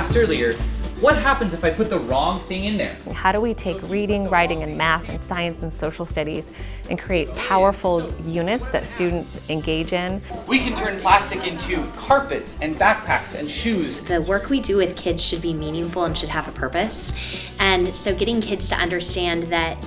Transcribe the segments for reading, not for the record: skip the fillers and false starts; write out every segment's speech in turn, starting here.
asked earlier, what happens if I put the wrong thing in there? How do we take reading, writing, and math, and science and social studies and create powerful units that students engage in? We can turn plastic into carpets and backpacks and shoes. The work we do with kids should be meaningful and should have a purpose. And so getting kids to understand that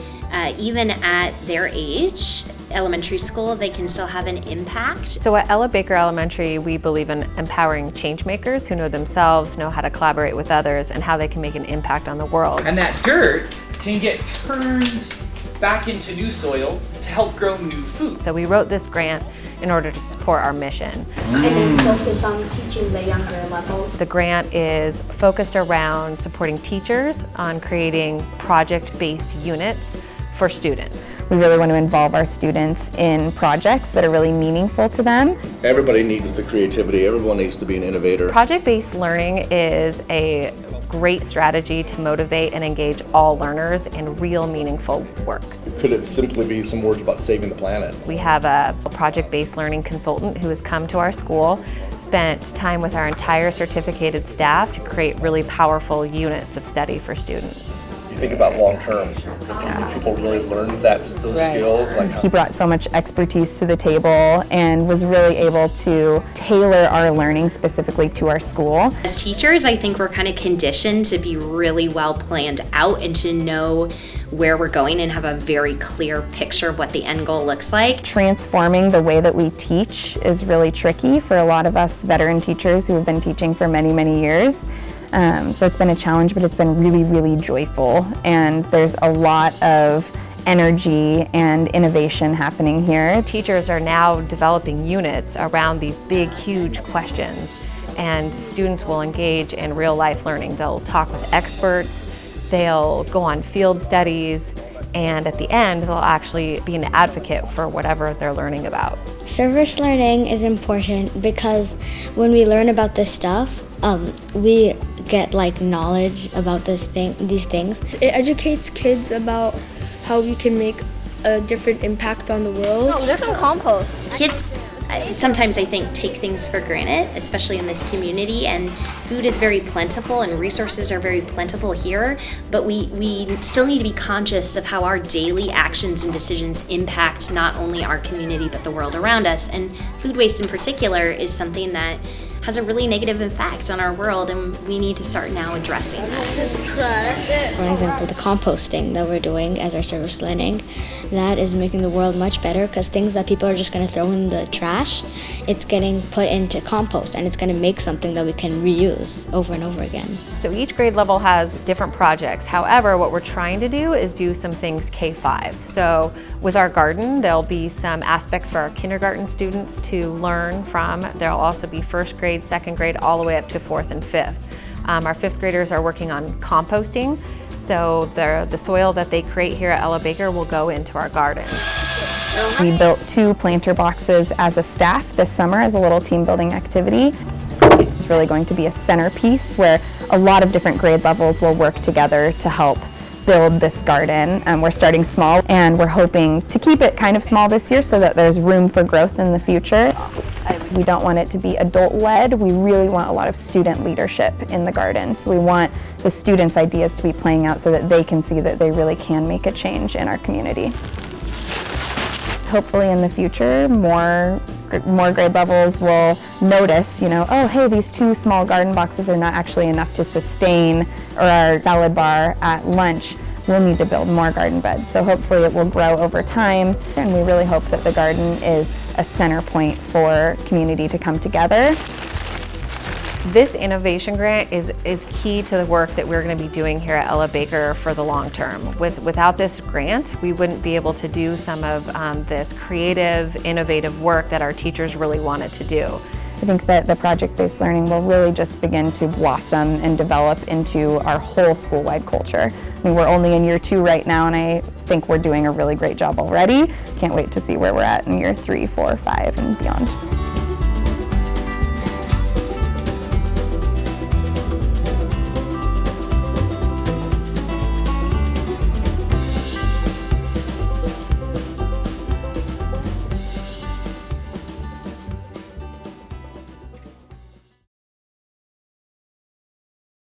even at their age, elementary school, they can still have an impact. So at Ella Baker Elementary, we believe in empowering changemakers who know themselves, know how to collaborate with others, and how they can make an impact on the world. And that dirt can get turned back into new soil to help grow new food. So we wrote this grant in order to support our mission. And then focus on teaching the younger levels. The grant is focused around supporting teachers on creating project-based units for students. We really want to involve our students in projects that are really meaningful to them. Everybody needs the creativity, everyone needs to be an innovator. Project-based learning is a great strategy to motivate and engage all learners in real meaningful work. Could it simply be some words about saving the planet? We have a project-based learning consultant who has come to our school, spent time with our entire certificated staff to create really powerful units of study for students. You think about long term, if people really learn those skills. He brought so much expertise to the table and was really able to tailor our learning specifically to our school. As teachers, I think we're kind of conditioned to be really well planned out and to know where we're going and have a very clear picture of what the end goal looks like. Transforming the way that we teach is really tricky for a lot of us veteran teachers who have been teaching for many, many years. So it's been a challenge, but it's been really, really joyful. And there's a lot of energy and innovation happening here. Teachers are now developing units around these big, huge questions, and students will engage in real-life learning. They'll talk with experts, they'll go on field studies, and at the end, they'll actually be an advocate for whatever they're learning about. Service learning is important because when we learn about this stuff, we get knowledge about these things. It educates kids about how we can make a different impact on the world. Oh, there's some compost. Kids sometimes, I think, take things for granted, especially in this community, and food is very plentiful and resources are very plentiful here, but we still need to be conscious of how our daily actions and decisions impact not only our community but the world around us, and food waste in particular is something that has a really negative effect on our world, and we need to start now addressing that. For example, the composting that we're doing as our service learning, that is making the world much better because things that people are just going to throw in the trash, it's getting put into compost and it's going to make something that we can reuse over and over again. So each grade level has different projects. However, what we're trying to do is do some things K-5. So with our garden, there'll be some aspects for our kindergarten students to learn from. There'll also be first grade, second grade, all the way up to fourth and fifth. Our fifth graders are working on composting, so the soil that they create here at Ella Baker will go into our garden. We built 2 planter boxes as a staff this summer as a little team building activity. It's really going to be a centerpiece where a lot of different grade levels will work together to help build this garden. We're starting small and we're hoping to keep it kind of small this year so that there's room for growth in the future. We don't want it to be adult-led. We really want a lot of student leadership in the garden. So we want the students' ideas to be playing out so that they can see that they really can make a change in our community. Hopefully in the future, more grade levels will notice, oh, hey, these 2 small garden boxes are not actually enough to sustain our salad bar at lunch. We'll need to build more garden beds. So hopefully it will grow over time, and we really hope that the garden is a center point for community to come together. This innovation grant is key to the work that we're going to be doing here at Ella Baker for the long term. Without this grant, we wouldn't be able to do some of this creative, innovative work that our teachers really wanted to do. I think that the project-based learning will really just begin to blossom and develop into our whole school-wide culture. I mean, we're only in year 2 right now, and I think we're doing a really great job already. Can't wait to see where we're at in year 3, 4, 5, and beyond.